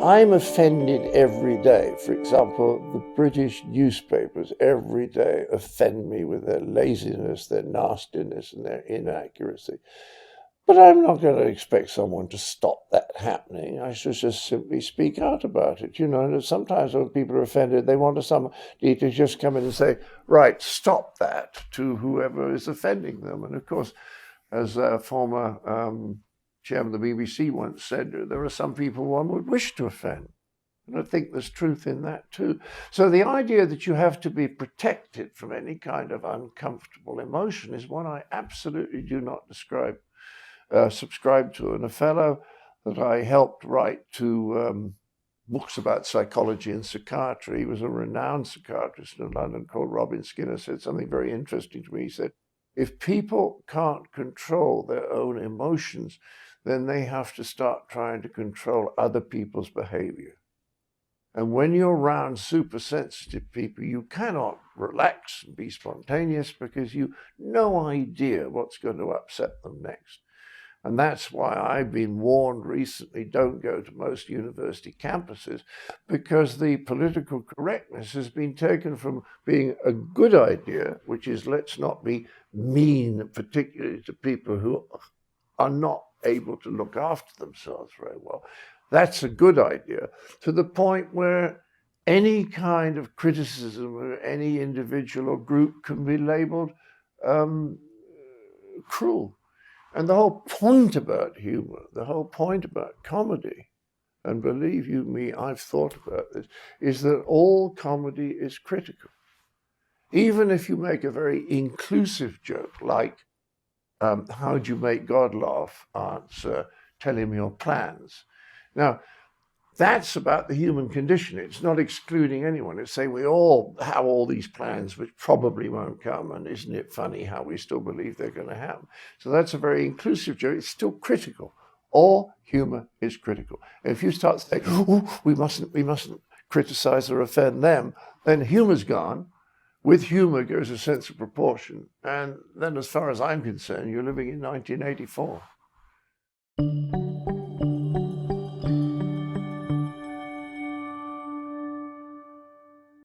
I'm offended every day. For example, the British newspapers every day offend me with their laziness, their nastiness, and their inaccuracy. But I'm not going to expect someone to stop that happening. I should just simply speak out about it. And sometimes when people are offended, they want somebody to just come in and say, right, stop that, to whoever is offending them. And of course, as a former chairman of the BBC once said, there are some people one would wish to offend. And I think there's truth in that too. So the idea that you have to be protected from any kind of uncomfortable emotion is one I absolutely do not subscribe to. And a fellow that I helped write two books about psychology and psychiatry, he was a renowned psychiatrist in London called Robin Skinner, said something very interesting to me. He said, if people can't control their own emotions, then they have to start trying to control other people's behavior. And when you're around super sensitive people, you cannot relax and be spontaneous because you've no idea what's going to upset them next. And that's why I've been warned recently, don't go to most university campuses, because the political correctness has been taken from being a good idea, which is let's not be mean, particularly to people who are not able to look after themselves very well. That's a good idea, to the point where any kind of criticism of any individual or group can be labeled cruel. And the whole point about humor, the whole point about comedy, and believe you me, I've thought about this, is that all comedy is critical. Even if you make a very inclusive joke, like, how'd you make God laugh? Answer, tell him your plans. Now, that's about the human condition. It's not excluding anyone. It's saying we all have all these plans which probably won't come, and isn't it funny how we still believe they're going to happen? So that's a very inclusive joke. It's still critical. All humor is critical. And if you start saying, oh, we mustn't criticize or offend them, then humor's gone. With humor goes a sense of proportion. And then as far as I'm concerned, you're living in 1984.